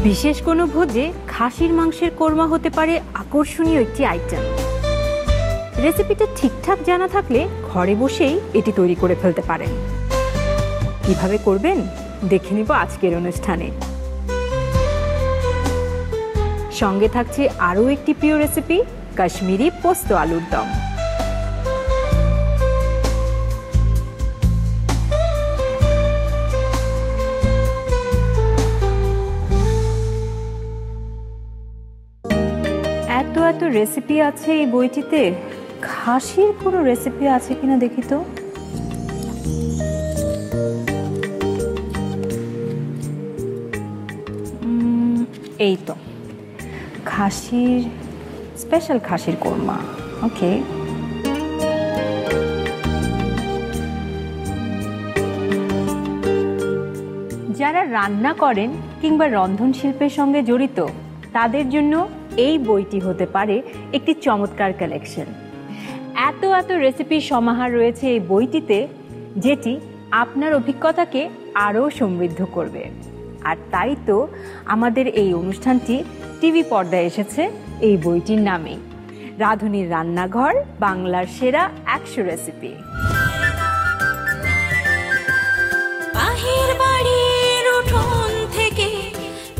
বিশেষ কোনো ভোজে খাসির মাংসের কোরমা হতে পারে আকর্ষণীয় একটি আইটেম। রেসিপিটা ঠিকঠাক জানা থাকলে ঘরে বসেই এটি তৈরি করে ফেলতে পারেন। কিভাবে করবেন দেখে নিব আজকের অনুষ্ঠানে। সঙ্গে থাকছে আরও একটি প্রিয় রেসিপি, কাশ্মীরি পোস্ত আলুর দম। এত এত রেসিপি আছে এই বইটিতে, খাসির কোনো রেসিপি আছে কিনা দেখি তো। এই তো খাসির স্পেশাল খাসির কোরমা। ওকে, যারা রান্না করেন কিংবা রন্ধন শিল্পের সঙ্গে জড়িত তাদের জন্য এই বইটি হতে পারে একটি চমৎকার কালেকশন। এত এত রেসিপির সমাহার রয়েছে এই বইটিতে, যেটি আপনার অভিজ্ঞতাকে আরও সমৃদ্ধ করবে। আর তাই তো আমাদের এই অনুষ্ঠানটি টিভি পর্দায় এসেছে এই বইটির নামে, রাঁধুনির রান্নাঘর বাংলার সেরা 100 রেসিপি। বাহির বাড়ির উঠোন থেকে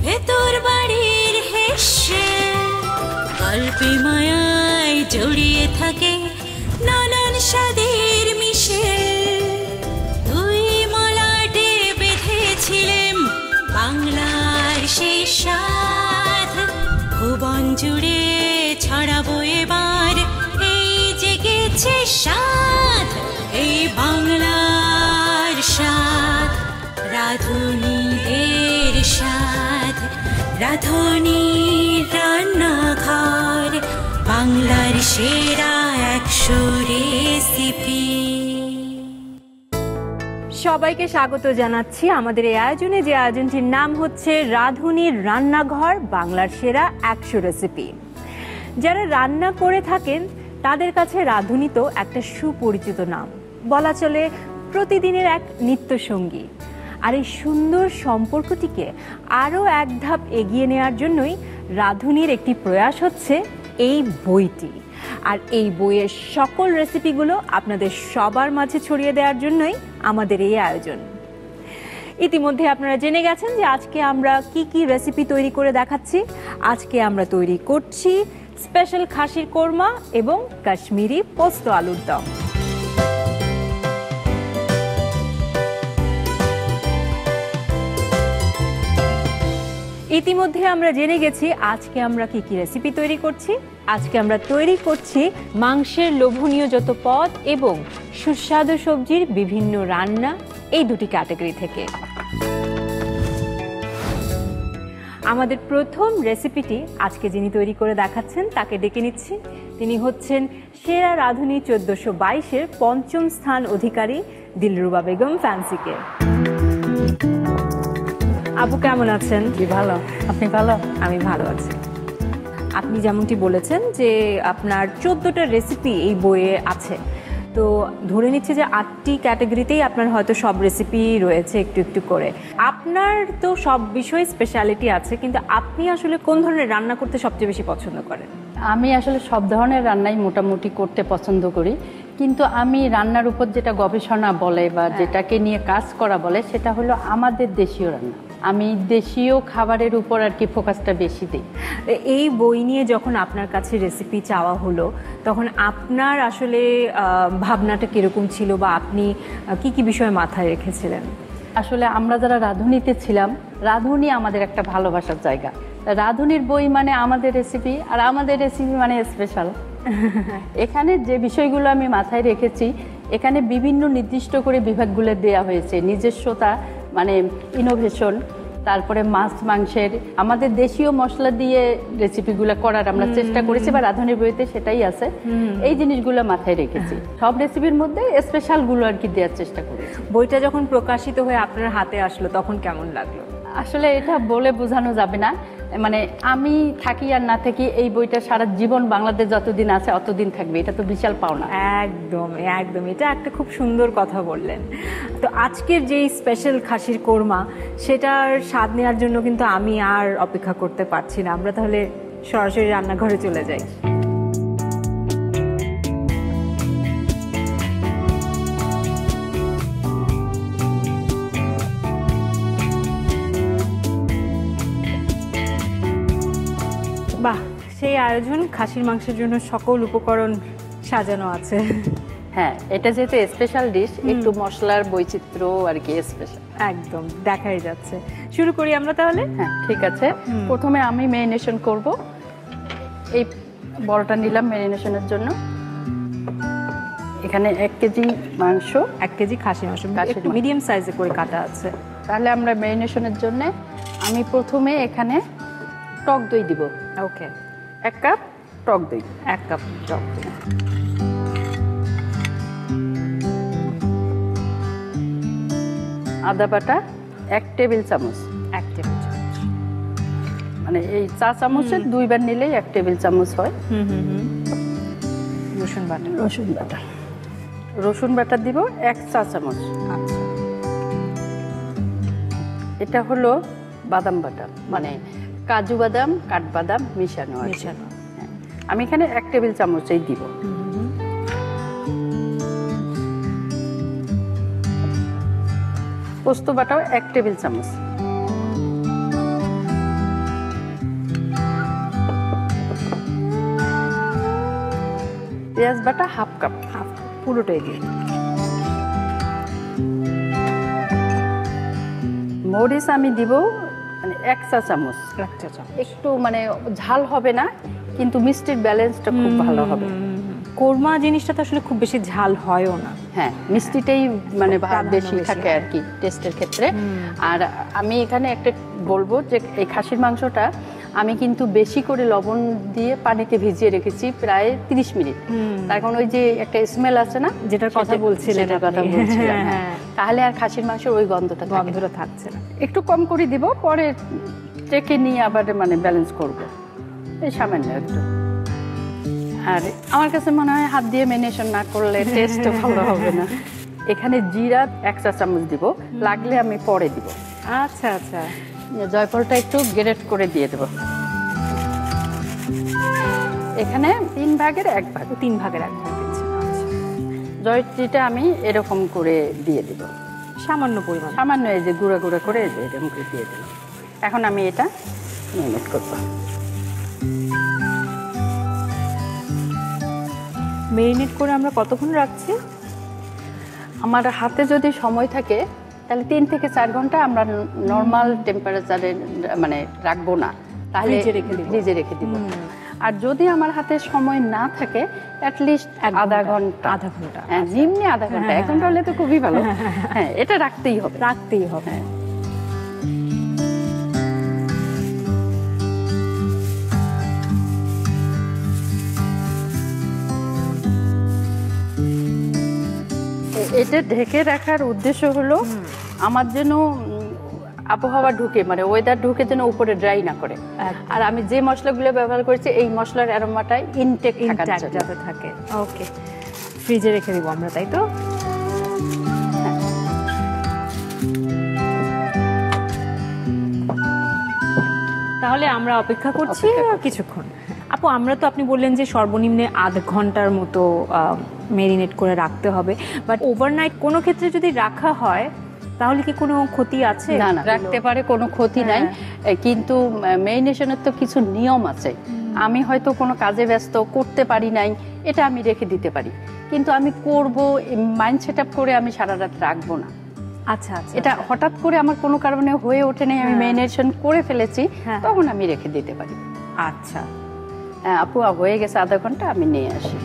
ভেতর বাড়ির হেসে গল্পে মায়ায় জড়িয়ে থাকে নানান স্বাদের মিশে। দুই মলাটে বেঁধেছিলেন বাংলার সেই স্বাদ, ভুবন জুড়ে ছড়াবো এবার এই জেগেছে স্বাদ, এই বাংলার স্বাদ, রাঁধুনিদের স্বাদ, রাঁধুনির রান্নাঘর বাংলার সেরা 100 রেসিপি। সবাইকে স্বাগত জানাচ্ছি আমাদের এই আয়োজনে, যে আয়োজনটির নাম হচ্ছে রাঁধুনির রান্নাঘর বাংলার সেরা 100 রেসিপি। যারা রান্না করে থাকেন তাদের কাছে রাঁধুনি তো একটা সুপরিচিত নাম, বলা চলে প্রতিদিনের এক নিত্যসঙ্গী। আর এই সুন্দর সম্পর্কটিকে আরও এক ধাপ এগিয়ে নেওয়ার জন্যই রাঁধুনির একটি প্রয়াস হচ্ছে এই বইটি। আর এই বইয়ের সকল রেসিপিগুলো আপনাদের সবার মাঝে ছড়িয়ে দেওয়ার জন্যই আমাদের এই আয়োজন। ইতিমধ্যে আপনারা জেনে গেছেন যে আজকে আমরা কি কি রেসিপি তৈরি করে দেখাচ্ছি। আজকে আমরা তৈরি করছি স্পেশাল খাসির কোরমা এবং কাশ্মীরি পোস্ত আলুর দম। ইতিমধ্যে আমরা জেনে গেছি আজকে আমরা কি কি রেসিপি তৈরি করছি। আজকে আমরা তৈরি করছি মাংসের লোভনীয় যত পদ এবং সুস্বাদু সবজির বিভিন্ন রান্না, এই দুটি ক্যাটাগরি থেকে। আমাদের প্রথম রেসিপিটি আজকে যিনি তৈরি করে দেখাচ্ছেন তাকে ডেকে নিচ্ছি। তিনি হচ্ছেন সেরা রাঁধুনি 1422-এর 5ম স্থান অধিকারী দিলরুবা বেগম ফ্যান্সিকে। আপু কেমন আছেন? কি ভালো, আপনি ভালো? আমি ভালো আছি। আপনি যেমনটি বলেছেন যে আপনার 14টা রেসিপি এই বইয়ে আছে, তো ধরে নিচ্ছে যে 8টি ক্যাটাগরিতেই আপনার হয়তো সব রেসিপি রয়েছে একটু একটু করে। আপনার তো সব বিষয়ে স্পেশালিটি আছে, কিন্তু আপনি আসলে কোন ধরনের রান্না করতে সবচেয়ে বেশি পছন্দ করেন? আমি আসলে সব ধরনের রান্নাই মোটামুটি করতে পছন্দ করি, কিন্তু আমি রান্নার উপর যেটা গবেষণা বলে বা যেটাকে নিয়ে কাজ করা বলে সেটা হলো আমাদের দেশীয় রান্না। আমি দেশীয় খাবারের উপর আর কি ফোকাসটা বেশি দিই। এই বই নিয়ে যখন আপনার কাছে রেসিপি চাওয়া হলো তখন আপনার আসলে ভাবনাটা কিরকম ছিল, বা আপনি কি কি বিষয় মাথায় রেখেছিলেন? আসলে আমরা যারা রাঁধুনিতে ছিলাম, রাঁধুনি আমাদের একটা ভালোবাসার জায়গা। রাঁধুনির বই মানে আমাদের রেসিপি, আর আমাদের রেসিপি মানে স্পেশাল। এখানে যে বিষয়গুলো আমি মাথায় রেখেছি, এখানে বিভিন্ন নির্দিষ্ট করে বিভাগগুলো দেয়া হয়েছে, নিজস্বতা মানে ইনোভেশন, তারপরে মাছ মাংসের আমাদের দেশীয় মশলা দিয়ে রেসিপিগুলো করার আমরা চেষ্টা করেছি, বা রাঁধুনির বইতে সেটাই আছে। এই জিনিসগুলো মাথায় রেখেছি, সব রেসিপির মধ্যে স্পেশালগুলো আর কি দেওয়ার চেষ্টা করেছি। বইটা যখন প্রকাশিত হয়ে আপনার হাতে আসলো তখন কেমন লাগলো? আসলে এটা বলে বোঝানো যাবে না। মানে আমি থাকি আর না থাকি এই বইটা সারা জীবন বাংলাদেশ যতদিন আছে অতদিন থাকবে, এটা তো বিশাল পাওনা। একদম একদম, এটা একটা খুব সুন্দর কথা বললেন। তো আজকের যেই স্পেশাল খাসির কোরমা, সেটার স্বাদ নেওয়ার জন্য কিন্তু আমি আর অপেক্ষা করতে পারছি না। আমরা তাহলে সরাসরি রান্নাঘরে চলে যাই। বাহ, সেই আয়োজন! খাসির মাংসের জন্য সকল উপকরণ সাজানো আছে। হ্যাঁ, এটা যেহেতু স্পেশাল ডিশ, একটু মশলার বৈচিত্র্য আর কি স্পেশাল। একদম দেখাই যাচ্ছে। শুরু করি আমরা তাহলে। হ্যাঁ ঠিক আছে। প্রথমে আমি ম্যারিনেশন করব। এই বড়টা নিলাম ম্যারিনেশনের জন্য। এখানে 1 কেজি মাংস, 1 কেজি খাসি মাংস, খাসির মাংস। মিডিয়াম সাইজে করে কাটা আছে। তাহলে আমরা ম্যারিনেশনের জন্য আমি প্রথমে এখানে টক দই দিব। ওকে, 1 কাপ টক দই। 1 কাপ টক দই। আদা বাটা 1 টেবিল চামচ। 1 টেবিল চামচ, মানে এই চা চামচের 2 বার নিলেই 1 টেবিল চামচ হয়। রসুন বাটা। রসুন বাটা, রসুন বাটা দিব 1 চা চামচ। আচ্ছা, এটা হলো বাদাম বাটা, মানে কাজু বাদাম কাঠবাদাম মিশানো আছে। মিশানো। হ্যাঁ, আমি এখানে 1 টেবিল চামচই দিব। পোস্ত বাটাও 1 টেবিল চামচ। পেঁয়াজ বাটা হাফ কাপ। পুরোটাই দিই। মরিচ আমি দিব মানে 1 চা চামচ। 1 চা চামচ। একটু মানে ঝাল হবে না, কিন্তু মিষ্টির ব্যালেন্সটা খুব ভালো হবে। কোরমা জিনিসটা তো আসলে খুব বেশি ঝাল হয়ও না। হ্যাঁ, মিষ্টিটাই মানে প্রাধান্য বেশি বেশি, থাকে আর কি টেস্টের ক্ষেত্রে। আর আমি এখানে একটা বলবো যে এই খাসির মাংসটা আমি কিন্তু বেশি করে লবণ দিয়ে পানিতে ভিজিয়ে রেখেছি প্রায় 30 মিনিট। তার কারণ ওই যে একটা স্মেল আছে না, যেটার কথা বলছিলেন সেটার কথা আপনি। বলছিলাম। হ্যাঁ, হ্যাঁ, তাহলে আর খাসির মাংসের ওই গন্ধটা থাকে না। গন্ধটা থাকছে না। একটু কম করে দিব, পরে চেকে নিয়ে আবার মানে ব্যালেন্স করব, এই সামান্য একটু। আর আমার কাছে মনে হয় হাত দিয়ে ম্যারিনেশন না করলে টেস্টও ভালো হবে না। এখানে জিরা 1 চা চামচ দিব, লাগলে আমি পরে দিব। আচ্ছা আচ্ছা, জয়ফলটা একটু গ্রেট করে দিয়ে দেব। এখানে 3 ভাগের 1 ভাগ। 3 ভাগের 1 ভাগ দিচ্ছি। আচ্ছা, জয়ত্রীটা আমি এরকম করে দিয়ে দেব, সামান্য পরিমাণ। সামান্য এই যে গুঁড়া গুঁড়া করে এই যে এরকম করে দিয়ে দিলাম। এখন আমি এটা ম্যারিনেট করব। মেরিনেট করে আমরা কতক্ষণ রাখছি? আমার হাতে যদি সময় থাকে তাহলে 3 থেকে 4 ঘন্টা আমরা নর্মাল টেম্পারেচারে মানে রাখবো না, তাহলে ফ্রিজে রেখে দিব। আর যদি আমার হাতে সময় না থাকে অ্যাটলিস্ট আধা ঘন্টা। হ্যাঁ, নিম্নে আধা ঘন্টা। 1 ঘন্টা হলে তো খুবই ভালো। হ্যাঁ, এটা রাখতেই হবে। হ্যাঁ। এটা ঢেকে রাখার উদ্দেশ্য হলো আমার যেন আবহাওয়া ঢুকে, মানে ওয়েদার ঢুকে যেন উপরে ড্রাই না করে। আর আমি যে মশলাগুলো ব্যবহার করেছি এই মশলার অ্যারোমাটা ইনটেক যাতে থাকে। ওকে, ফ্রিজে রেখে দিব আমরা, তাই তো? তাহলে আমরা অপেক্ষা করছি কিছুক্ষণ। আপু, আমরা তো, আপনি বললেন যে সর্বনিম্নে আধ ঘন্টার মতো মেরিনেট করে রাখতে হবে, বাট ওভারনাইট কোনো ক্ষেত্রে যদি রাখা হয় তাহলে কি কোনো ক্ষতি আছে? না না, রাখতে পারে, কোনো ক্ষতি নাই। কিন্তু মেরিনেশনের তো কিছু নিয়ম আছে। আমি হয়তো কোনো কাজে ব্যস্ত, করতে পারি নাই, এটা আমি রেখে দিতে পারি, কিন্তু আমি করব মাইন্ড সেট আপ করে আমি সারা রাত রাখবো না। আচ্ছা আচ্ছা, এটা হঠাৎ করে আমার কোনো কারণে হয়ে ওঠে নাই, আমি মেরিনেশন করে ফেলেছি, তখন আমি রেখে দিতে পারি। আচ্ছা আপু, হয়ে গেছে আধা ঘন্টা, আমি নিয়ে আসি।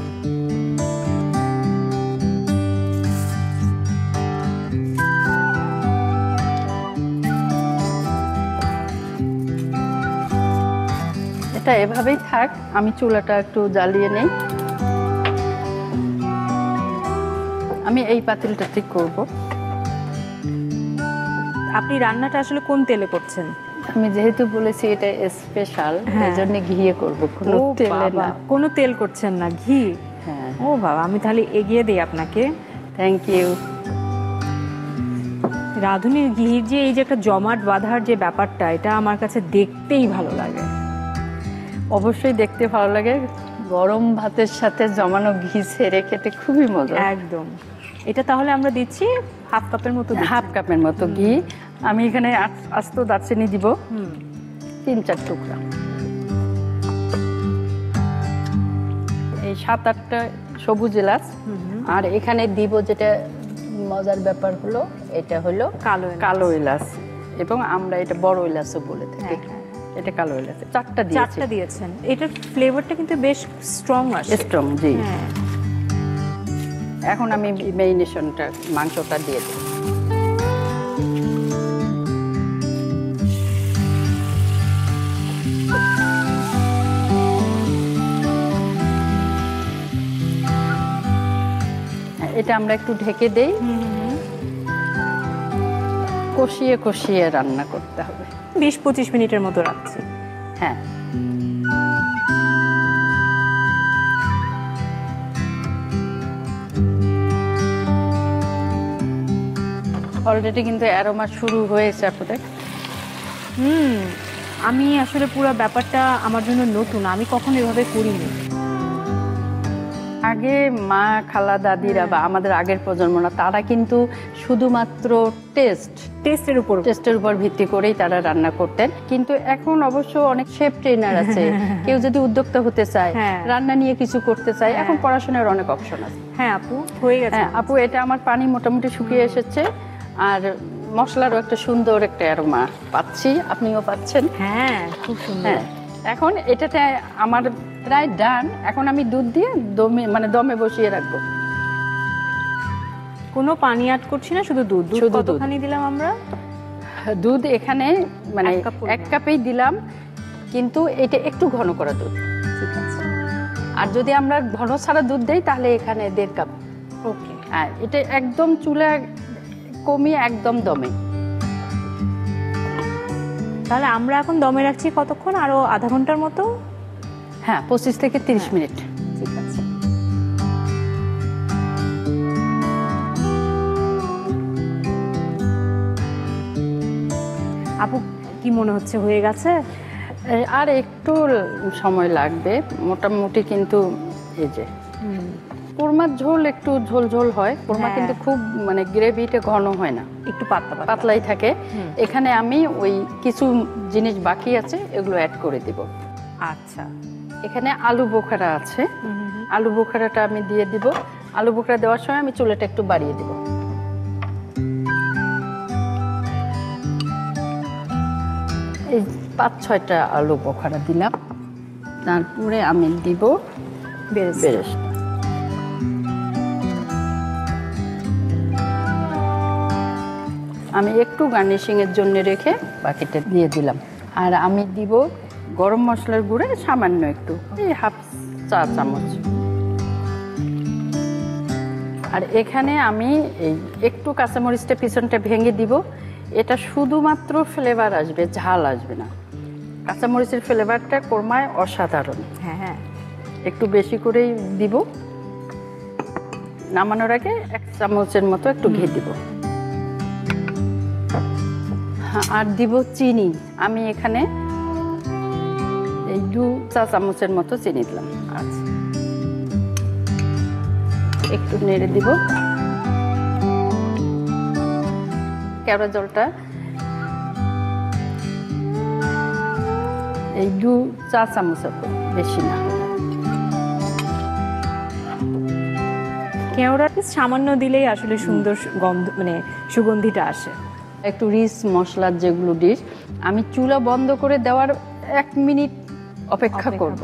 এটা এভাবেই থাক, আমি চুলাটা একটু জ্বালিয়ে নেই। আমি এই পাতিলটা ঠিক করব। আপনি রান্নাটা আসলে কোন তেলে করছেন? আমি যেহেতু বলেছি এটা স্পেশাল, হ্যাঁ। এই জন্য ঘিয়ে করবো, কোনো ও তেলে বাবা, না। কোনো তেল করছেন না, ঘি। হ্যাঁ, ও বাবা, আমি তাহলে এগিয়ে দিই আপনাকে। Thank you. রাঁধুনির ঘির যে এই যে একটা জমাট বাঁধার যে ব্যাপারটা, এটা আমার কাছে দেখতেই ভালো লাগে। অবশ্যই দেখতে ভালো লাগে, গরম ভাতের সাথে জমানো ঘি ছেড়ে খেতে খুবই মজা। একদম। এটা তাহলে আমরা দিচ্ছি হাফ কাপের মতো দিচ্ছি। হাফ কাপের মতো ঘি। আমি এখানে আস্ত দারচিনি দিব, হুম। 3-4 টুকরা। এই 7-8টা সবুজ এলাচ। আর এখানে দিব যেটা মজার ব্যাপার হলো, এটা হলো কালো এলাচ, এবং আমরা এটা বড় এলাচও বলে থাকি। এটা কালো এলাচ 4টা দিয়েছেন। এটার ফ্লেভারটা কিন্তু বেশ স্ট্রং আসে। স্ট্রং, জি। হ্যাঁ। এখন আমি ম্যারিনেশনটা, মাংসটা দিয়ে দেব। এটা আমরা একটু ঢেকে দেই, কষিয়ে কষিয়ে রান্না করতে হবে। 20-25 মিনিটের মতো রাখছি। হ্যাঁ। অলরেডি কিন্তু অ্যারোমা শুরু হয়েছে আপনাদের। আমি আসলে পুরো ব্যাপারটা আমার জন্য নতুন, আমি কখনো এভাবে করিনি। আগে মা, খালা, দাদিরা বা আমাদের আগের প্রজন্মরা, তারা কিন্তু শুধুমাত্র টেস্টের উপর ভিত্তি করেই তারা রান্না করতেন। কিন্তু এখন অবশ্য অনেক শেফ ট্রেনার আছে, কেউ যদি উদ্যোক্তা হতে চায়, রান্না নিয়ে কিছু করতে চায়, এখন পড়াশোনার অনেক অপশন আছে। হ্যাঁ আপু, হয়ে গেছে। হ্যাঁ আপু, এটা আমার পানি মোটামুটি শুকিয়ে এসেছে, আর মশলারও একটা সুন্দর একটা অ্যারোমা পাচ্ছি, আপনিও পাচ্ছেন। হ্যাঁ, খুব সুন্দর। হ্যাঁ, এখন এটাতে আমার প্রায় ডান। এখন আমি দুধ দিয়ে দমে বসিয়ে রাখবো। কোনো পানি অ্যাড করছি না, শুধু দুধ। কতখানি দিলাম আমরা? দুধ এখানে 1 কাপেই দিলাম, কিন্তু এটা একটু ঘন করা দুধ। ঠিক আছে। আর যদি আমরা ঘন ছাড়া দুধ দেই তাহলে এখানে 1.5 কাপ। ওকে। হ্যাঁ, এটা একদম চুলা কমিয়ে একদম দমে। তাহলে আমরা এখন দমে রাখছি কতক্ষণ? আরো আধা ঘন্টার মতো? হ্যাঁ, 25 থেকে 30 মিনিট। ঠিক আছে। আপু, কি মনে হচ্ছে হয়ে গেছে? আর একটু সময় লাগবে মোটামুটি, কিন্তু এই যে কোরমার ঝোল একটু ঝোল ঝোল হয়, কোরমা কিন্তু খুব গ্রেভিটা ঘন হয় না, একটু পাতলা পাতলাই থাকে। এখানে আমি ওই কিছু জিনিস বাকি আছে, এগুলো অ্যাড করে দিব। আচ্ছা, এখানে আলু বোখারা আছে, আলু বোখারাটা আমি দিয়ে দিব। আলু বোখারা দেওয়ার সময় আমি চুলাটা একটু বাড়িয়ে দিব। এই 5-6টা আলু বোখারা দিলাম। তারপরে আমি দিব বেরেস্তা। আমি একটু গার্নিশিং এর জন্য রেখে বাকিটা দিয়ে দিলাম। আর আমি দিব গরম মশলার গুঁড়ো সামান্য একটু, এই 1/2 চা চামচ। আর এখানে আমি এই একটু কাঁচামরিচটা পিছনটা ভেঙে দিব। এটা শুধুমাত্র ফ্লেভার আসবে, ঝাল আসবে না। কাঁচামরিচের ফ্লেভারটা কোরমায় অসাধারণ। হ্যাঁ, একটু বেশি করেই দিব। নামানোর আগে 1 চামচের মতো একটু ঘি দিব। আর দিব চিনি। আমি এখানে এই 2 চা চামচের মতো চিনি দিলাম। আচ্ছা, একটু নেড়ে দিব। কেওড়া জলটা এই 2 চা চামচ, বেশি না। কেওড়াটা সামান্য দিলেই আসলে সুন্দর গন্ধ, সুগন্ধিটা আসে। একটু রিচ মশলার যেগুলো ডিশ, আমি চুলা বন্ধ করে দেওয়ার 1 মিনিট অপেক্ষা করব।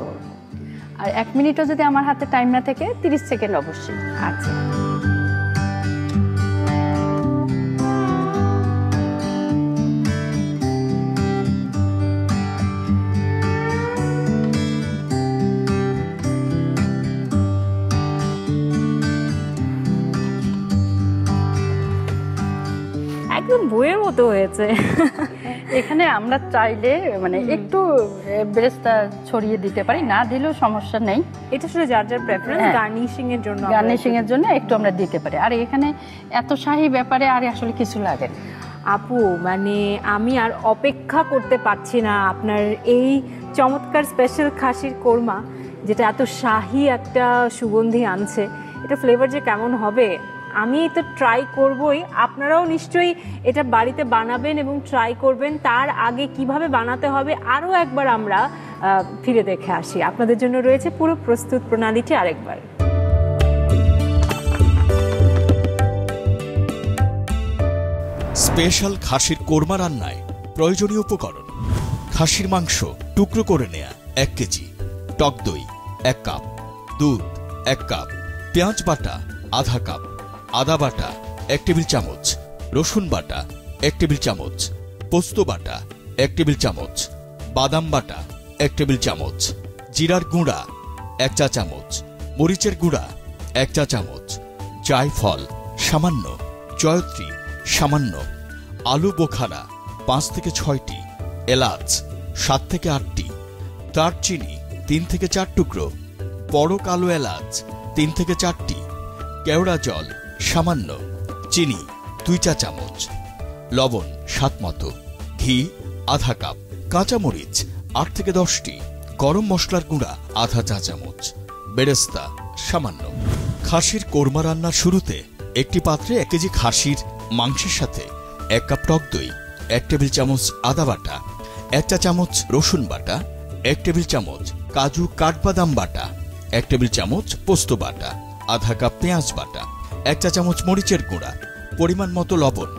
আর 1 মিনিটও যদি আমার হাতে টাইম না থাকে, 30 সেকেন্ড অবশ্যই। আচ্ছা, একদম বইয়ের মতো মতো হয়েছে। এখানে আমরা চাইলে মানে একটু বেরেস্তা ছড়িয়ে দিতে পারি, না দিলেও সমস্যা নেই। এটা আসলে যার যার প্রেফারেন্স, হ্যাঁ। গার্নিশিং এর জন্য গার্নিশিং এর জন্য একটু আমরা দিতে পারি। আর এখানে এত শাহী ব্যাপারে আর আসলে কিছু লাগে না। আপু মানে আমি আর অপেক্ষা করতে পারছি না আপনার এই চমৎকার স্পেশাল খাসির কোরমা, যেটা এত শাহী একটা সুগন্ধি আনছে, এটা ফ্লেভার যে কেমন হবে আমি তো ট্রাই করবই। আপনারাও নিশ্চয়ই এটা বাড়িতে বানাবেন এবং ট্রাই করবেন। তার আগে কিভাবে বানাতে হবে আরও একবার আমরা ফিরে দেখে আসি। আপনাদের জন্য রয়েছে পুরো প্রস্তুত প্রণালীটি আরেকবার। স্পেশাল খাসির কোরমা রান্নায় প্রয়োজনীয় উপকরণ: খাসির মাংস টুকরো করে নেয়া 1 কেজি, টক দই 1 কাপ, দুধ 1 কাপ, পেঁয়াজ বাটা আধা কাপ, আদা বাটা 1 টেবিল চামচ, রসুন বাটা 1 টেবিল চামচ, পোস্ত বাটা 1 টেবিল চামচ, বাদাম বাটা 1 টেবিল চামচ, জিরার গুঁড়া 1 চা চামচ, মরিচের গুঁড়া 1 চা চামচ, জায়ফল সামান্য, জয়ত্রী সামান্য, আলু বোখারা 5 থেকে 6টি, এলাচ 7 থেকে 8টি, দারচিনি 3 থেকে 4 টুকরো, বড় কালো এলাচ 3 থেকে 4টি, কেওড়া জল সামান্য, চিনি 2 চা চামচ, লবণ স্বাদ মতো, ঘি আধা কাপ, কাঁচামরিচ 8 থেকে 10টি, গরম মশলার গুঁড়া আধা চা চামচ, বেরেস্তা সামান্য। খাসির কোরমা রান্নার শুরুতে একটি পাত্রে 1 কেজি খাসির মাংসের সাথে 1 কাপ টক দই, 1 টেবিল চামচ আদা বাটা, 1 চা চামচ রসুন বাটা, 1 টেবিল চামচ কাজু কাঠবাদাম বাটা, 1 টেবিল চামচ পোস্ত বাটা, আধা কাপ পেঁয়াজ বাটা, 1 চা চামচ মরিচের গুঁড়া, পরিমাণ মতো লবণ,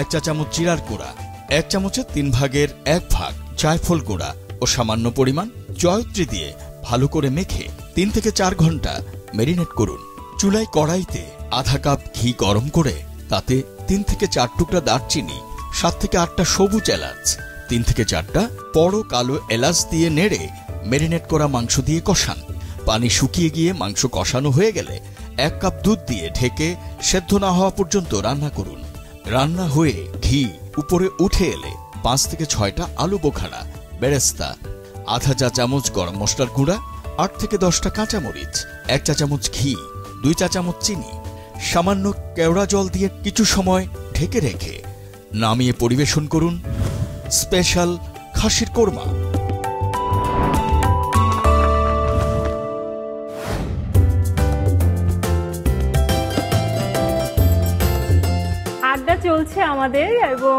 1 চা চামচ জিরার গুঁড়া, 1 চামচের 3 ভাগের 1 ভাগ জায়ফল গুঁড়া ও সামান্য পরিমাণ জয়ত্রী দিয়ে ভালো করে মেখে 3 থেকে 4 ঘন্টা ম্যারিনেট করুন। চুলায় কড়াইতে আধা কাপ ঘি গরম করে তাতে 3 থেকে 4 টুকরা দারচিনি, 7 থেকে 8টা সবুজ এলাচ, 3 থেকে 4টা বড় কালো এলাচ দিয়ে নেড়ে ম্যারিনেট করা মাংস দিয়ে কষান। পানি শুকিয়ে গিয়ে মাংস কষানো হয়ে গেলে 1 কাপ দুধ দিয়ে ঢেকে সেদ্ধ না হওয়া পর্যন্ত রান্না করুন। রান্না হয়ে ঘি উপরে উঠে এলে 5 থেকে 6টা আলু বোখারা, বেরেস্তা, আধা চা চামচ গরম মশলার গুঁড়া, 8 থেকে 10টা কাঁচামরিচ, 1 চা চামচ ঘি, 2 চা চামচ চিনি, সামান্য কেওড়া জল দিয়ে কিছু সময় ঢেকে রেখে নামিয়ে পরিবেশন করুন স্পেশাল খাসির কোরমা। আড্ডা চলছে আমাদের এবং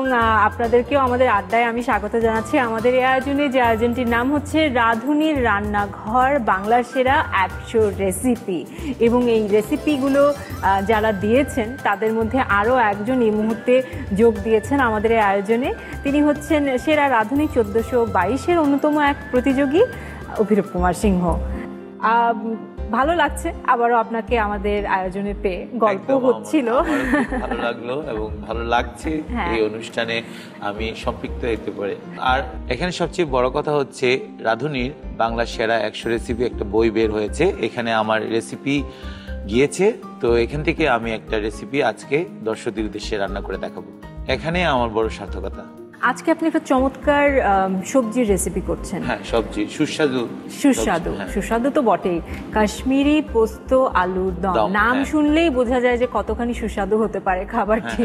আপনাদেরকেও আমাদের আড্ডায় আমি স্বাগত জানাচ্ছি। আমাদের এই আয়োজনে যে আয়োজনটির নাম হচ্ছে রাঁধুনির রান্নাঘর, বাংলার সেরা 100 রেসিপি। এবং এই রেসিপিগুলো যারা দিয়েছেন তাদের মধ্যে আরও একজন এই মুহূর্তে যোগ দিয়েছেন আমাদের এই আয়োজনে। তিনি হচ্ছেন সেরা রাঁধুনি 1422-এর অন্যতম এক প্রতিযোগী অভিরূপ কুমার সিংহ। ভালো লাগছে আবারও আপনাকে আমাদের আয়োজনে পেয়ে, গল্প হচ্ছিল, ভালো লাগলো এবং ভালো লাগছে এই অনুষ্ঠানে আমি সম্পৃক্ত হতে পারে। আর এখানে সবচেয়ে বড় কথা হচ্ছে রাঁধুনির বাংলা সেরা 100 রেসিপি একটা বই বের হয়েছে, এখানে আমার রেসিপি গিয়েছে, তো এখান থেকে আমি একটা রেসিপি আজকে দর্শকদের উদ্দেশ্যে রান্না করে দেখাবো, এখানে আমার বড় সার্থকতা। আজকে আপনি একটা চমৎকার সবজির রেসিপি করছেন। হ্যাঁ, সবজি সুস্বাদু সুস্বাদু তো বটেই। কাশ্মীরি পোস্ত আলুর দম, নাম শুনলেই বোঝা যায় যে কতখানি সুস্বাদু হতে পারে খাবারটি।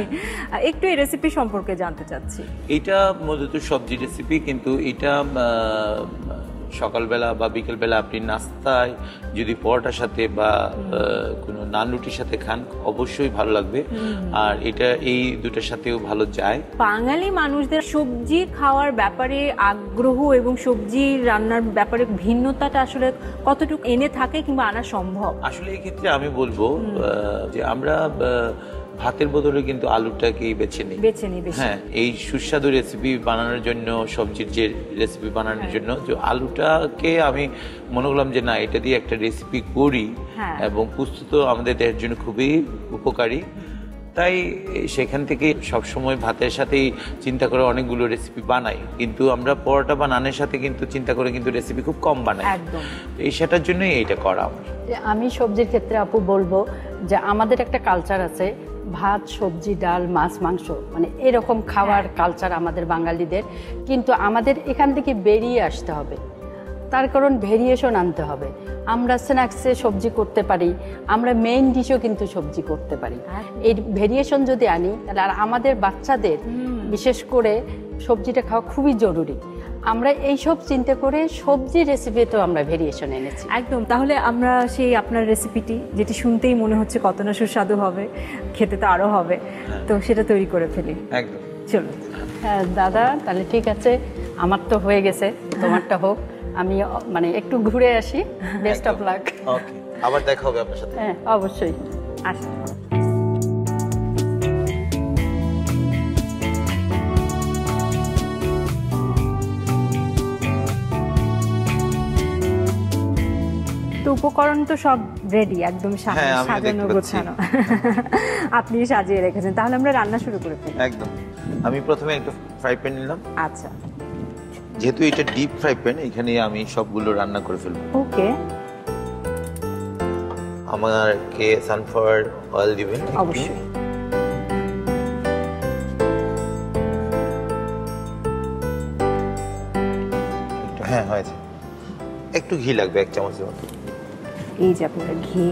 একটু এই রেসিপি সম্পর্কে জানতে চাচ্ছি। এটা মূলত সবজি রেসিপি, কিন্তু এটা সকালবেলা বা বিকেলবেলা আপনি নাস্তায় যদি পরোটার সাথে বা কোনো নান রুটির সাথে খান অবশ্যই ভালো লাগবে, আর এটা এই দুটোর সাথেও ভালো যায়। বাঙালি মানুষদের সবজি খাওয়ার ব্যাপারে আগ্রহ এবং সবজি রান্নার ব্যাপারে ভিন্নতাটা আসলে কতটুকু এনে থাকে কিংবা আনা সম্ভব? আসলে এই ক্ষেত্রে আমি বলবো যে আমরা ভাতের বদলে কিন্তু আলুটাকেই বেছে নিই। হ্যাঁ, এই সুস্বাদু রেসিপি বানানোর জন্য, সবজির যে রেসিপি বানানোর জন্য যে আলুটাকে আমি মনে করলাম যে না, এটা দিয়ে একটা রেসিপি করি, এবং প্রস্তুত আমাদের দেহের জন্য খুবই উপকারী, তাই সেখান থেকে সবসময় ভাতের সাথেই চিন্তা করে অনেকগুলো রেসিপি বানাই, কিন্তু আমরা পরোটা বা নানের সাথে কিন্তু চিন্তা করে কিন্তু রেসিপি খুব কম বানাই। এই সেটার জন্যই এইটা করা আমার। আমি সবজির ক্ষেত্রে আপু বলবো যে আমাদের একটা কালচার আছে ভাত সবজি ডাল মাছ মাংস মানে এরকম খাওয়ার কালচার আমাদের বাঙালিদের, কিন্তু আমাদের এখান থেকে বেরিয়ে আসতে হবে। তার কারণ ভেরিয়েশন আনতে হবে। আমরা স্ন্যাক্সে সবজি করতে পারি, আমরা মেইন ডিশও কিন্তু সবজি করতে পারি। এই ভেরিয়েশন যদি আনি তাহলে আর আমাদের বাচ্চাদের বিশেষ করে সবজিটা খাওয়া খুবই জরুরি। আমরা এইসব চিন্তা করে সবজি রেসিপিতেও আমরা ভেরিয়েশন এনেছি। একদম। তাহলে আমরা সেই আপনার রেসিপিটি, যেটি শুনতেই মনে হচ্ছে কত না সুস্বাদু হবে, খেতে তো আরো হবে, তো সেটা তৈরি করে ফেলি। একদম, চলুন। হ্যাঁ দাদা, তাহলে ঠিক আছে, আমার তো হয়ে গেছে, তোমারটা হোক। আমি মানে একটু ঘুরে আসি। Best of luck. ওকে, আবার দেখা হবে আপনার সাথে। হ্যাঁ অবশ্যই। আসুন। তো উপকরণ তো সব রেডি, একদম হ্যাঁ, আমিও সাজানো দেখতে পাচ্ছি। গোছানো। আপনি সাজিয়ে রেখেছেন, তাহলে আমরা রান্না শুরু করে ফেলি। একদম। আমি প্রথমে একটা ফ্রাই প্যান নিলাম। আচ্ছা, যেহেতু এটা ডিপ ফ্রাই প্যান, এখানে আমি সবগুলো রান্না করে ফেলবো। ওকে। আমাকে সানফ্লাওয়ার অয়েল দিবেন একটু। অবশ্যই। একটু, হ্যাঁ হয়েছে। একটু ঘি লাগবে 1 চামচের মতো। এই যে আপনার ঘি।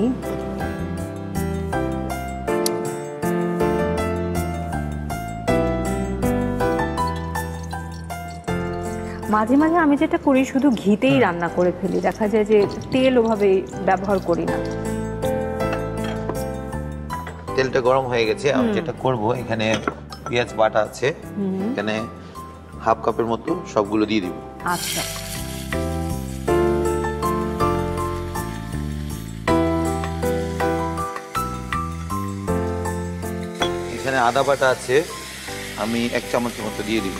মাঝে মাঝে আমি যেটা করি, শুধু ঘিতেই রান্না করে ফেলি, দেখা যায় যে তেল ওভাবে ব্যবহার করি না। তেলটা গরম হয়ে গেছে। আমি যেটা করব, এখানে পেঁয়াজ বাটা আছে, এখানে হাফ কাপের মতো সবগুলো দিয়ে দিব। আচ্ছা, এখানে আদা বাটা আছে, আমি 1 চামচের মতো দিয়ে দিব।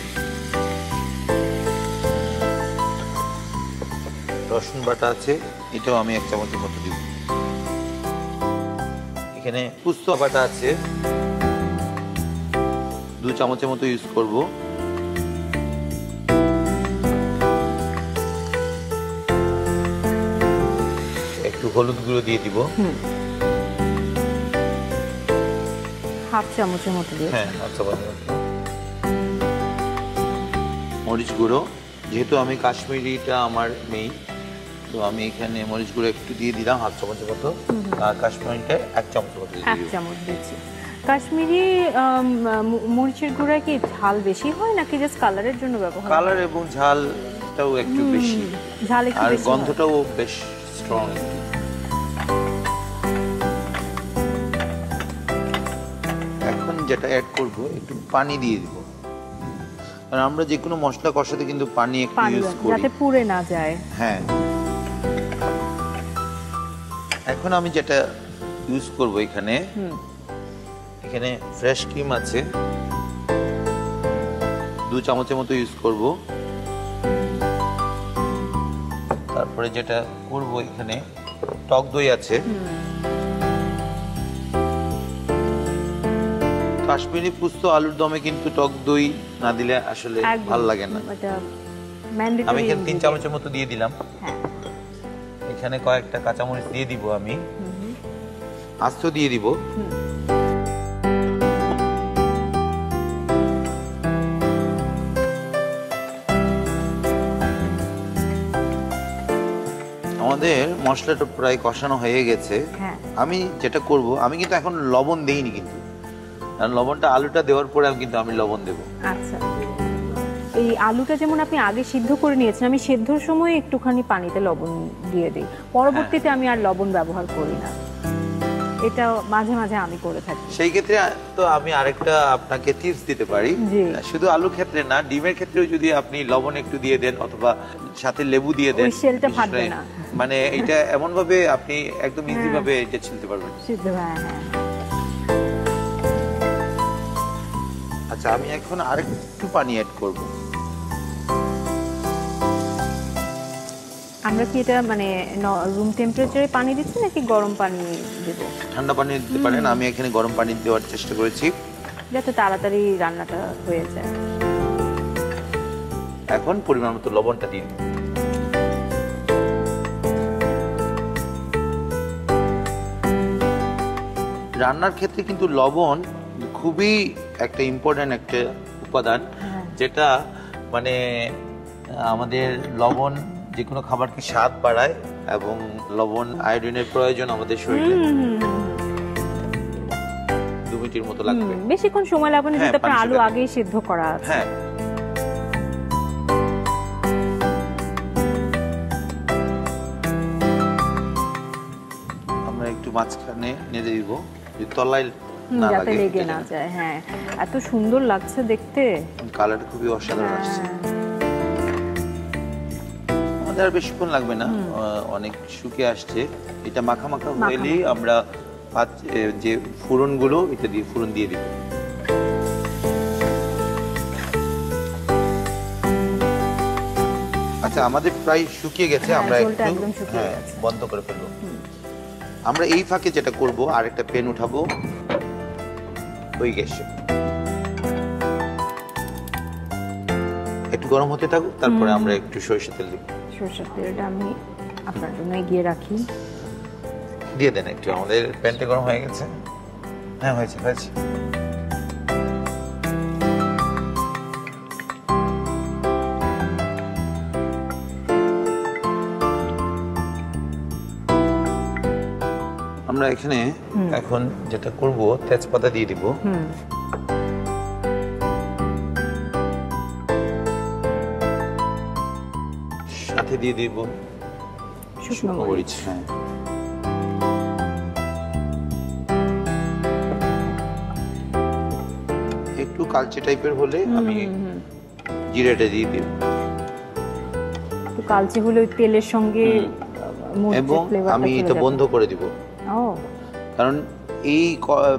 রসুন বাটা আছে, এটাও আমি 1 চামচের মতো দিব। এখানে পোস্ত বাটা আছে, 2 চামচের মতো ইউজ করব। একটু হলুদ গুঁড়ো দিয়ে দিব। হাফ চামচের মতো দিয়ে। হ্যাঁ, আচ্ছা। মরিচ গুঁড়ো, যেহেতু আমি কাশ্মীরিটা আমার মেইন, তো আমি এখানে মরিচ গুঁড়ো একটু দিয়ে দিলাম, হাফ চামচের মতো। আর কাশ্মীরিটা 1 চামচের মতো দিয়ে 1 দিলাম। চামচ দিচ্ছি। কাশ্মীরি মরিচের গুঁড়া কি ঝাল বেশি হয় নাকি জাস্ট কালারের জন্য ব্যবহার? কালার এবং ঝালটাও একটু বেশি, ঝাল একটু আর বেশি হয়। গন্ধটাও বেশ স্ট্রং। এখন যেটা অ্যাড করব, একটু পানি দিয়ে দিব। আর আমরা যে কোনো মশলা কষাতে কিন্তু পানি একটু পানি ইউজ করি, যাতে পুড়ে না যায়। হ্যাঁ। এখন আমি যেটা ইউজ করব, এখানে ফ্রেশ ক্রিম আছে, 2 চামচের মতো ইউজ করব। তারপরে যেটা করব, এখানে টক দই আছে। কাশ্মীরি পোস্ত আলুর দমে কিন্তু টক দই না দিলে আসলে একদম, ভালো লাগে না। এটা ম্যান্ডেটরি। আমি এখানে 3 চামচের মতো দিয়ে দিলাম। হ্যাঁ, এখানে কয়েকটা কাঁচামরিচ দিয়ে দিব, আমি আস্ত দিয়ে দিব। আমাদের মশলাটা প্রায় কষানো হয়ে গেছে। হ্যাঁ। আমি যেটা করব, আমি কিন্তু এখন লবণ দেইনি কিন্তু, কারণ লবণটা আলুটা দেওয়ার পরে আমি লবণ দেব। আচ্ছা। এই আলুটা যেমন আপনি আগে সিদ্ধ করে নিয়েছেন, আমি সিদ্ধর সময় একটুখানি পানিতে লবণ দিয়ে দিই, পরবর্তীতে আমি আর লবণ ব্যবহার করি না। এটা মাঝে মাঝে আমি করে থাকি। সেই ক্ষেত্রে তো আমি আরেকটা আপনাকে টিপস দিতে পারি। জি। শুধু আলুর ক্ষেত্রে না, ডিমের ক্ষেত্রেও যদি আপনি লবণ একটু দিয়ে দেন অথবা সাথে লেবু দিয়ে দেন, ওই শেলটা ফাটবে না। মানে এটা এমন ভাবে আপনি একদম ইজি ভাবে এটা ছিলতে পারবেন। সিদ্ধ, হ্যাঁ হ্যাঁ। আচ্ছা, আমি এখন আরেকটু পানি অ্যাড করব। আমরা কি এটা মানে রুম টেম্পারেচারে পানি দিচ্ছি নাকি গরম পানি দেব? ঠান্ডা পানি দিতে পারেন, আমি এখানে গরম পানি দেওয়ার চেষ্টা করেছি যাতে তাড়াতাড়ি রান্নাটা হয়ে যায়। এখন পরিমাণ মতো লবণটা দিন। রান্নার ক্ষেত্রে কিন্তু লবণ খুবই একটা ইম্পর্ট্যান্ট একটা উপাদান, যেটা মানে আমাদের লবণ যে কোনো খাবারকে স্বাদ বাড়ায়, এবং লবণ আয়োডিনের প্রয়োজন আমাদের শরীরে। 2 মিনিটের মতো লাগবে, বেশিক্ষণ সময় লাগবে না, যেহেতু আপনার আলু আগেই সিদ্ধ করা আছে। হ্যাঁ, আমরা একটু মাঝখানে নেড়ে দিব, তলায় না যাতে লাগে, লেগে না যায়। হ্যাঁ, এত সুন্দর লাগছে দেখতে, কালার খুবই অসাধারণ আসছে। আমাদের আর বেশিক্ষণ লাগবে না, অনেক শুকিয়ে আসছে। এটা মাখা মাখা হলেই আমরা যে ফোড়নগুলো এটা দিয়ে ফোড়ন দিয়ে দিব। আচ্ছা, আমাদের প্রায় শুকিয়ে গেছে, আমরা একটু বন্ধ করে ফেলবো। আমরা এই ফাঁকে যেটা করব, আরেকটা প্যান উঠাবো ওই গ্যাসে, একটু গরম হতে থাকুক, তারপরে আমরা একটু সরিষার তেল দিব। সরিষার তেলটা আমি আপনার জন্য এগিয়ে রাখি। দিয়ে দেন একটু, আমাদের প্যানটা গরম হয়ে গেছে। হ্যাঁ, হয়েছে হয়েছে। আমরা এখানে এখন যেটা করব, তেজপাতা দিয়ে দিব, সাথে দিয়ে দিব শুকনো মরিচ। হ্যাঁ, একটু কালচে টাইপের হলে আমি জিরাটা দিয়ে দিব, একটু কালচে হলে ওই তেলের সঙ্গে এবং আমি এটা বন্ধ করে দিব। কারণ এই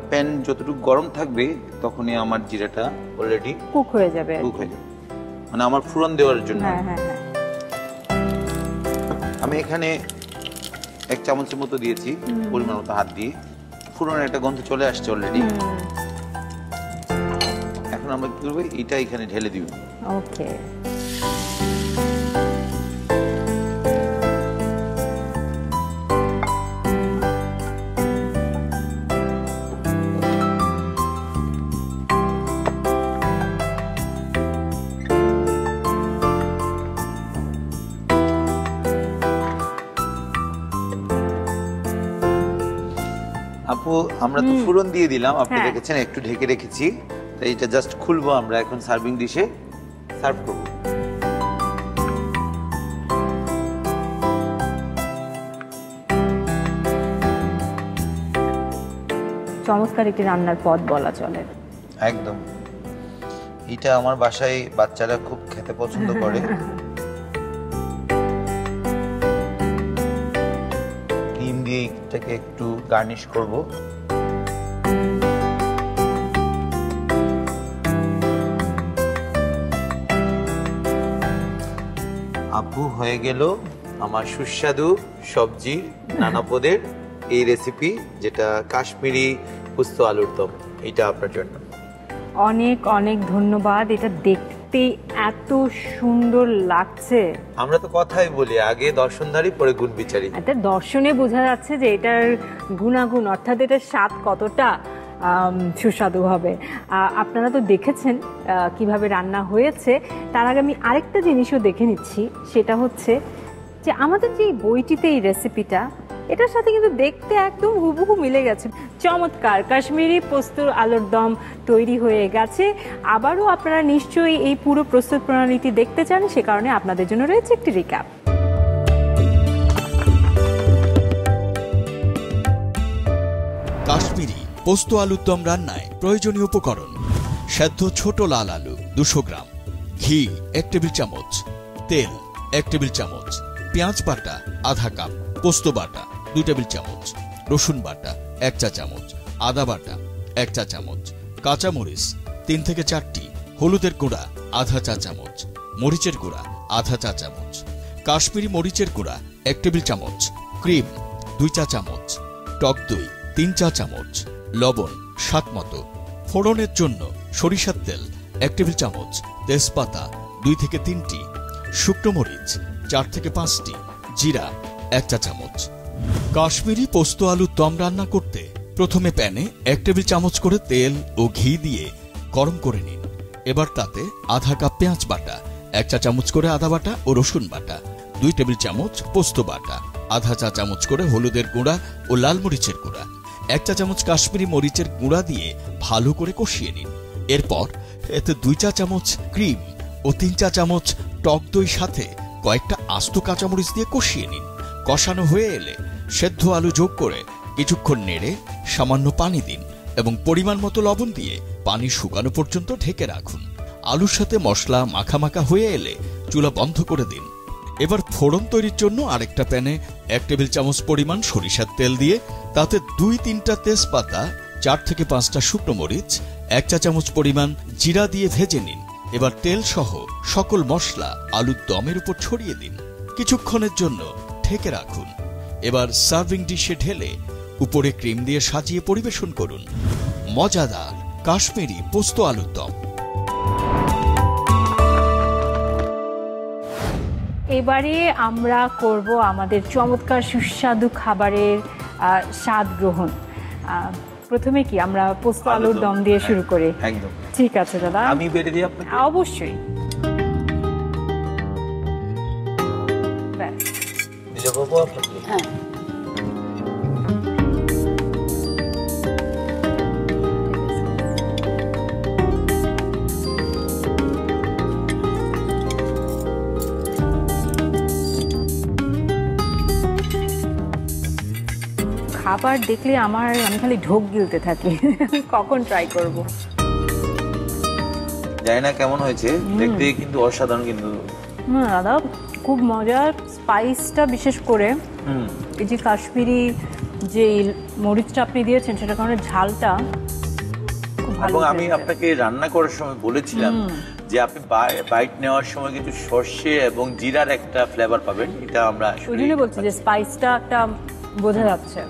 প্যান যতটুকু গরম থাকবে তখনই আমার জিরাটা অলরেডি কুক হয়ে যাবে, মানে আমার ফোড়ন দেওয়ার জন্য। আমি এখানে 1 চামচের মতো দিয়েছি, পরিমাণ মতো হাত দিয়ে। ফোড়নের একটা গন্ধ চলে আসছে অলরেডি। এখন আমরা কি করবো, এটা এখানে ঢেলে দিব। ওকে, আপু, আমরা তো ফোড়ন দিয়ে দিলাম, আপনি দেখেছেন, একটু ঢেকে রেখেছি। তাই এটা জাস্ট খুলবো, আমরা এখন সার্ভিং ডিশে সার্ভ করব। চমৎকার একটি রান্নার পদ বলা চলে। একদম, এটা আমার বাসায় বাচ্চারা খুব খেতে পছন্দ করে। ডিম দিয়ে এটাকে একটু গার্নিশ করব। আপু, হয়ে গেল আমার সুস্বাদু সবজির নানা পদের এই রেসিপি, যেটা কাশ্মীরি পোস্ত আলুর দম। এটা আপনার জন্য অনেক অনেক ধন্যবাদ। এটা দেখতে এত সুন্দর লাগছে। আমরা তো কথাই বলি, আগে দর্শনধারী পরে গুণ বিচারী। এটা দর্শনে বোঝা যাচ্ছে যে এটার গুণাগুণ, অর্থাৎ এটার স্বাদ কতটা সুস্বাদু হবে। আপনারা তো দেখেছেন কিভাবে রান্না হয়েছে। তার আগে আমি আরেকটা জিনিসও দেখে নিচ্ছি, সেটা হচ্ছে যে আমাদের যে বইটিতে এই রেসিপিটা, এটার সাথে কিন্তু দেখতে একদম হুবহু মিলে গেছে। চমৎকার কাশ্মীরি পোস্ত আলুর দম তৈরি হয়ে গেছে। আবারও আপনারা নিশ্চয়ই এই পুরো প্রস্তুত প্রণালীটি দেখতে চান, সে কারণে আপনাদের জন্য রয়েছে একটি রিক্যাপ। কাশ্মীরি পোস্ত আলুর দম রান্নায় প্রয়োজনীয় উপকরণ: সেদ্ধ ছোট লাল আলু 200 গ্রাম, ঘি 1 টেবিল চামচ, তেল 1 টেবিল চামচ, পেঁয়াজ বাটা আধা কাপ, পোস্ত বাটা 2 টেবিল চামচ, রসুন বাটা 1 চা চামচ, আদা বাটা 1 চা চামচ, কাঁচা মরিচ 3 থেকে 4টি, হলুদের গুঁড়া আধা চা চামচ, মরিচের গুঁড়া আধা চা চামচ, কাশ্মীরি মরিচের গুঁড়া 1 টেবিল চামচ, ক্রিম 2 চা চামচ, টক দই 3 চা চামচ, লবণ স্বাদ মতো। ফোড়নের জন্য সরিষার তেল 1 টেবিল চামচ, তেজপাতা 2 থেকে 3টি, শুকনো মরিচ 4 থেকে 5টি, জিরা 1 চা চামচ। কাশ্মীরি পোস্ত আলুর দম রান্না করতে প্রথমে প্যানে 1 টেবিল চামচ করে তেল ও ঘি দিয়ে গরম করে নিন। এবার তাতে আধা কাপ পেঁয়াজ বাটা, 1 চা চামচ করে আদা বাটা ও রসুন বাটা, 2 টেবিল চামচ পোস্ত বাটা, আধা চা চামচ করে হলুদের গুঁড়া ও লাল মরিচের গুঁড়া, 1 চা চামচ কাশ্মীরি মরিচের গুঁড়া দিয়ে ভালো করে কষিয়ে নিন। এরপর এতে 2 চা চামচ ক্রিম ও 3 চা চামচ টক দই সাথে কয়েকটা আস্ত কাঁচামরিচ দিয়ে কষিয়ে নিন। কষানো হয়ে এলে সেদ্ধ আলু যোগ করে কিছুক্ষণ নেড়ে সামান্য পানি দিন এবং পরিমাণ মতো লবণ দিয়ে পানি শুকানো পর্যন্ত ঢেকে রাখুন। আলুর সাথে মশলা মাখামাখা হয়ে এলে চুলা বন্ধ করে দিন। এবার ফোড়ন তৈরির জন্য আরেকটা প্যানে 1 টেবিল চামচ পরিমাণ সরিষার তেল দিয়ে তাতে 2-3টা তেজপাতা, 4 থেকে 5টা শুকনো মরিচ, 1 চা চামচ পরিমাণ জিরা দিয়ে ভেজে নিন। এবার তেল সহ সকল মশলা আলুর দমের উপর ছড়িয়ে দিন। কিছুক্ষণের জন্য ঢেকে রাখুন। এবার সার্ভিং ডিশে ঢেলে উপরে ক্রিম দিয়ে সাজিয়ে পরিবেশন করুন। মজাদার কাশ্মীরি পোস্ত আলুর দম। এবারে আমরা করব আমাদের চমৎকার সুস্বাদু খাবারের স্বাদ গ্রহণ। প্রথমে কি আমরা পোস্ত আলুর দম দিয়ে শুরু করি? একদম ঠিক আছে দাদা, আমি বেটে দিই আপনাকে। অবশ্যই। নিজে করবো আপনাকে? হ্যাঁ, খাবার দেখলে আমি খালি ঢোক গিলতে থাকি। কখন ট্রাই করব? জানি না কেমন হয়েছে, দেখতে কিন্তু অসাধারণ। কিন্তু দাদা খুব মজার, স্পাইসটা বিশেষ করে এই যে কাশ্মীরি যে মরিচটা আপনি দিয়েছেন সেটার কারণে ঝালটা খুব ভালো। এবং আমি আপনাকে রান্না করার সময় বলেছিলাম যে আপনি বাইট নেওয়ার সময় কিন্তু সর্ষে এবং জিরার একটা ফ্লেভার পাবেন। এটা আমরা ওই জন্য বলছি যে স্পাইসটা একটা বোঝা যাচ্ছে।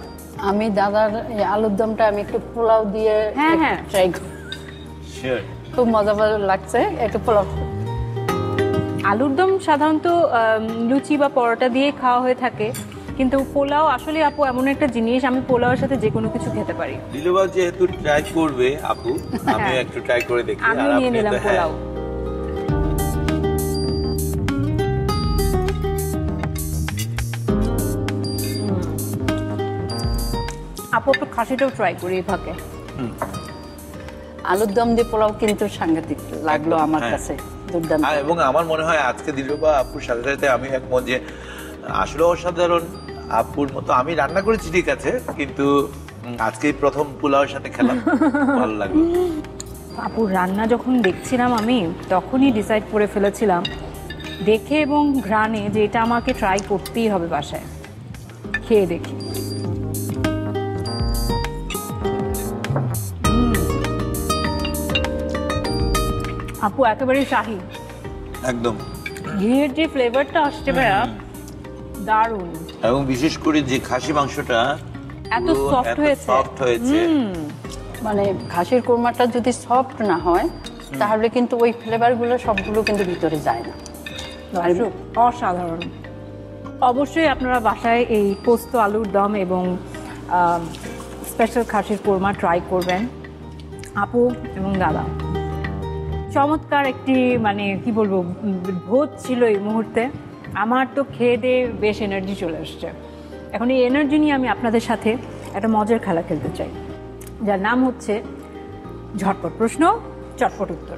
আমি দাদার এই আলুর দমটা আমি একটু পোলাও দিয়ে ট্রাই করি, শিওর খুব মজা লাগছে। একটু পোলাও, আলুর দম সাধারণত লুচি বা পরোটা দিয়ে খাওয়া হয়ে থাকে, কিন্তু পোলাও আসলে আপু এমন একটা জিনিস, আমি পোলাওর সাথে যে কোনো কিছু খেতে পারি। দিলুবা যেহেতু ট্রাই করবে আপু, আমি একটু ট্রাই করে দেখি। আমি নিয়ে নিলাম পোলাও। আপু একটু খাসিটাও ট্রাই করি এই ফাঁকে। আলুর দম দিয়ে পোলাও কিন্তু সাংঘাতিক লাগলো আমার কাছে, দুর্দান্ত। এবং আমার মনে হয় আজকে দিলুবা আপুর সাথে সাথে আমি একমত যে আসলে অসাধারণ। আপুর মতো আমি রান্না করেছি ঠিক আছে, কিন্তু আজকে প্রথম পোলাওর সাথে খেলাম, ভালো লাগলো। আপুর রান্না যখন দেখছিলাম আমি তখনই ডিসাইড করে ফেলেছিলাম দেখে এবং ঘ্রাণে যে এটা আমাকে ট্রাই করতেই হবে বাসায়। খেয়ে দেখি। আপু একেবারে শাহী, একদম ঘিয়ের যে ফ্লেভারটা আসছে ভাইয়া, দারুণ। এবং বিশেষ করে যে খাসি মাংসটা এত সফট হয়েছে, মানে খাসির কোরমাটা যদি সফট না হয় তাহলে কিন্তু ওই ফ্লেভারগুলো সবগুলো কিন্তু ভিতরে যায় না। অসাধারণ। অবশ্যই আপনারা বাসায় এই পোস্ত আলুর দম এবং স্পেশাল খাসির কোরমা ট্রাই করবেন। আপু এবং দাদা চমৎকার একটি মানে কি বলবো ভোজ ছিল এই মুহূর্তে। আমার তো খেয়ে দিয়ে বেশ এনার্জি চলে আসছে। এখন এই এনার্জি নিয়ে আমি আপনাদের সাথে একটা মজার খেলা খেলতে চাই, যার নাম হচ্ছে ঝটপট প্রশ্ন চটপট উত্তর।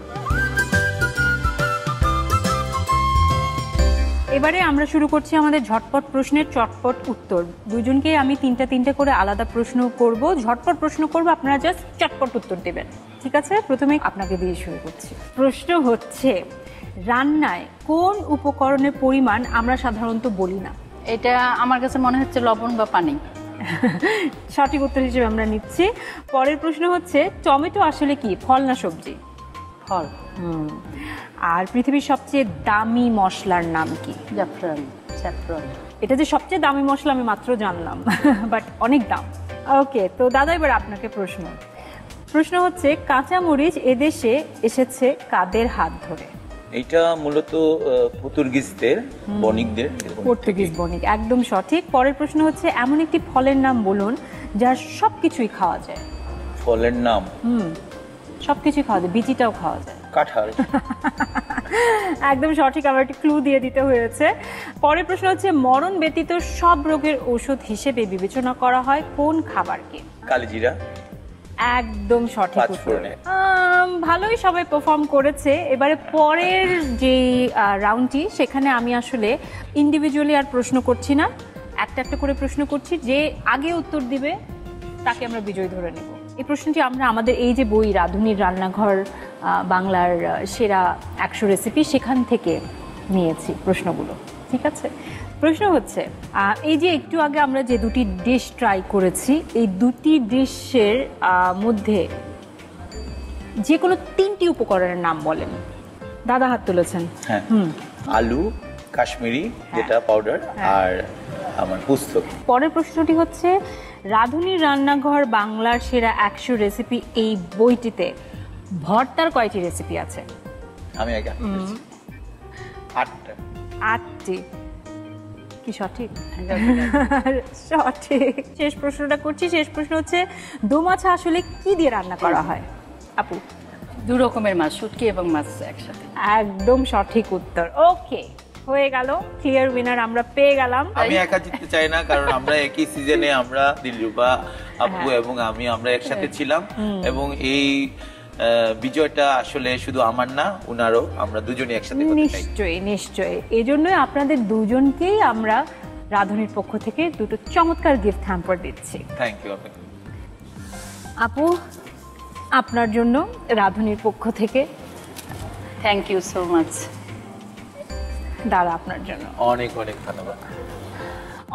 এবারে আমরা শুরু করছি আমাদের ঝটপট প্রশ্নের চটপট উত্তর। দুজনকে আমি তিনটা করে আলাদা প্রশ্ন করব, ঝটপট প্রশ্ন করব, আপনারা জাস্ট চটপট উত্তর দেবেন, ঠিক আছে? প্রথমে আপনাকে দিয়ে শুরু করছি। প্রশ্ন হচ্ছে, রান্নায় কোন উপকরণের পরিমাণ আমরা সাধারণত বলি না? এটা আমার কাছে মনে হচ্ছে লবণ বা পানি। সঠিক উত্তর হিসেবে আমরা নিচ্ছি। পরের প্রশ্ন হচ্ছে, টমেটো আসলে কি, ফল না সবজি? ফল। আর পৃথিবীর সবচেয়ে দামি মশলার নাম কি? জাফরান, স্যাফরন। এটা যে সবচেয়ে দামি মশলা আমি মাত্র জানলাম, বাট অনেক দাম। ওকে, তো দাদা এবার আপনাকে প্রশ্ন হচ্ছে, কাঁচামরিচ এদেশে এসেছে কাদের হাত ধরে? এটা মূলত পর্তুগিজদের বণিকদের। পর্তুগিজ বণিক, একদম সঠিক। পরের প্রশ্ন হচ্ছে, এমন একটি ফলের নাম বলুন যার সব কিছুই খাওয়া যায়? ফলের নাম সব কিছুই খাওয়া যায়, বিচিটাও খাওয়া যায়। কাঁঠাল। একদম সঠিক, আমার একটি ক্লু দিয়ে দিতে হয়েছে। পরের প্রশ্ন হচ্ছে মরণ ব্যতীত সব রোগের ঔষধ হিসেবে বিবেচনা করা হয় কোন খাবারকে? কালিজিরা। একদম সঠিক উত্তর। পাঁচফোড়নে। ভালোই সবাই পারফর্ম করেছে। এবারে পরের যে রাউন্ডটি, সেখানে আমি আসলে ইন্ডিভিজুয়ালি আর প্রশ্ন করছি না, একটা একটা করে প্রশ্ন করছি। যে আগে উত্তর দিবে তাকে আমরা বিজয়ী ধরে নেব। এই প্রশ্নটি আমরা আমাদের এই যে বই রাঁধুনির রান্নাঘর বাংলার সেরা 100 রেসিপি, সেখান থেকে নিয়েছি প্রশ্নগুলো, ঠিক আছে? প্রশ্ন হচ্ছে, এই যে একটু আগে আমরা যে দুটি ডিশ ট্রাই করেছি, এই দুটি ডিশের মধ্যে যে কোনো 3টি উপকরণের নাম বলেন। দাদা হাত তুলেছেন। হ্যাঁ, আলু, কাশ্মীরি যেটা পাউডার, আর আমার পোস্ত। পরের প্রশ্নটি হচ্ছে, রাঁধুনির রান্নাঘর বাংলার সেরা 100 রেসিপি এই বইটিতে ভর্তার কয়টি রেসিপি আছে? আমি আগে 8টা। 8টি। কি সঠিক? সঠিক। শেষ প্রশ্নটা করছি। শেষ প্রশ্ন হচ্ছে, দোমাছা আসলে কি দিয়ে রান্না করা হয়? আপু। 2 রকমের মাছ, শুটকি এবং মাছ একসাথে। একদম সঠিক উত্তর। ওকে, হয়ে গেল, ক্লিয়ার উইনার আমরা পেয়ে গেলাম। আমি একা জিততে চাই না, কারণ আমরা একই সিজনে, আমরা দিলরুবা আপু এবং আমরা একসাথে ছিলাম, এবং এই বিজয়টা আসলে শুধু আমার না, উনারও, আমরা দুজনেই একসাথে করতে চাই। নিশ্চয়ই নিশ্চয়ই। এই জন্যই আপনাদের দুজনকেই আমরা রাঁধুনির পক্ষ থেকে দুটো চমৎকার গিফট হ্যাম্পার দিচ্ছি। থ্যাংক ইউ আপু, আপনার জন্য রাঁধুনির পক্ষ থেকে থ্যাংক ইউ সো মাচ। দাদা, আপনার জন্য অনেক অনেক ধন্যবাদ।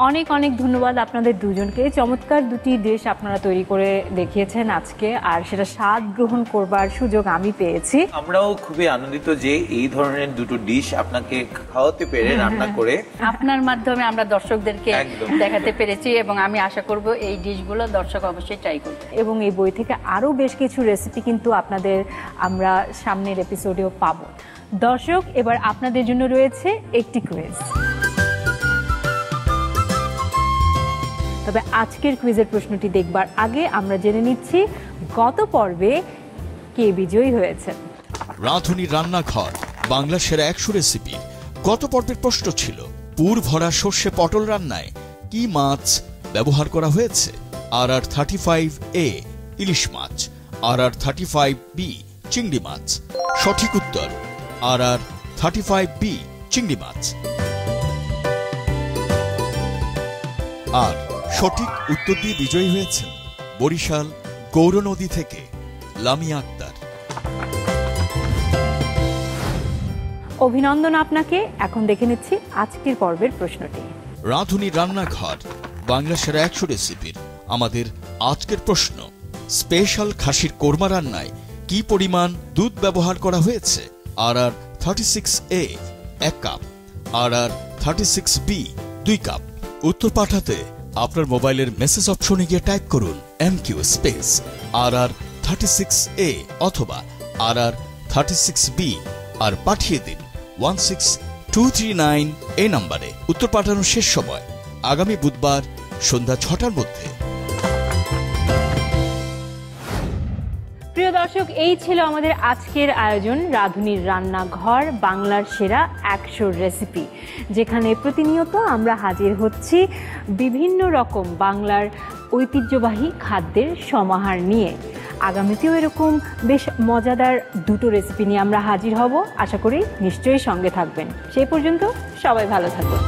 অনেক অনেক ধন্যবাদ আপনাদের দুজনকে। চমৎকার দুটি ডিশ আপনারা তৈরি করে দেখিয়েছেন আজকে, আর সেটা স্বাদ গ্রহণ করবার সুযোগ আমি পেয়েছি। আমরাও খুবই আনন্দিত যে এই ধরনের দুটো ডিশ আপনাকে খাওয়াতে পেরে, রান্না করে আপনার মাধ্যমে আমরা দর্শকদেরকে একদম দেখাতে পেরেছি, এবং আমি আশা করব এই ডিশগুলো দর্শক অবশ্যই ট্রাই করবে। এবং এই বই থেকে আরও বেশ কিছু রেসিপি কিন্তু আপনাদের আমরা সামনের এপিসোডেও পাবো। দর্শক, এবার আপনাদের জন্য রয়েছে একটি কুইজ। তবে আজকের কুইজের প্রশ্নটি দেখবার আগে আমরা জেনে নিচ্ছি গত পর্বে কে বিজয়ী হয়েছেন। রাঁধুনির রান্নাঘর বাংলা সেরা 100 রেসিপি গত পর্বের প্রশ্ন ছিল, পুর ভরা সর্ষে পটল রান্নায় কি মাছ ব্যবহার করা হয়েছে? RR 35A ইলিশ মাছ, RR 35B চিংড়ি মাছ। সঠিক উত্তর RR 35B চিংড়ি মাছ। আর সঠিক উত্তর দিয়ে বিজয়ী হয়েছেন বরিশাল গৌরনদী থেকে লামিয়া আক্তার। অভিনন্দন আপনাকে। এখন দেখে নিচ্ছি আজকের পর্বের প্রশ্নটি। রাঁধুনির রান্নাঘর বাংলা সেরা 100 রেসিপির আমাদের আজকের প্রশ্ন, স্পেশাল খাসির কোরমা রান্নায় কি পরিমাণ দুধ ব্যবহার করা হয়েছে? RR 36A 1 cup, RR 36B 2 cup. উত্তর পাঠাতে আপনার মোবাইলের মেসেজ অপশনে গিয়ে টাইপ করুন MQ স্পেস RR 36A অথবা RR 36B আর পাঠিয়ে দিন 16239 এই নম্বরে। উত্তর পাঠানোর শেষ সময় আগামী বুধবার সন্ধ্যা 6টার মধ্যে। প্রিয় দর্শক, এই ছিল আমাদের আজকের আয়োজন রাঁধুনির রান্নাঘর বাংলার সেরা 100 রেসিপি, যেখানে প্রতিনিয়ত আমরা হাজির হচ্ছি বিভিন্ন রকম বাংলার ঐতিহ্যবাহী খাদ্যের সমাহার নিয়ে। আগামীতেও এরকম বেশ মজাদার দুটো রেসিপি নিয়ে আমরা হাজির হব। আশা করি নিশ্চয়ই সঙ্গে থাকবেন। সেই পর্যন্ত সবাই ভালো থাকুন।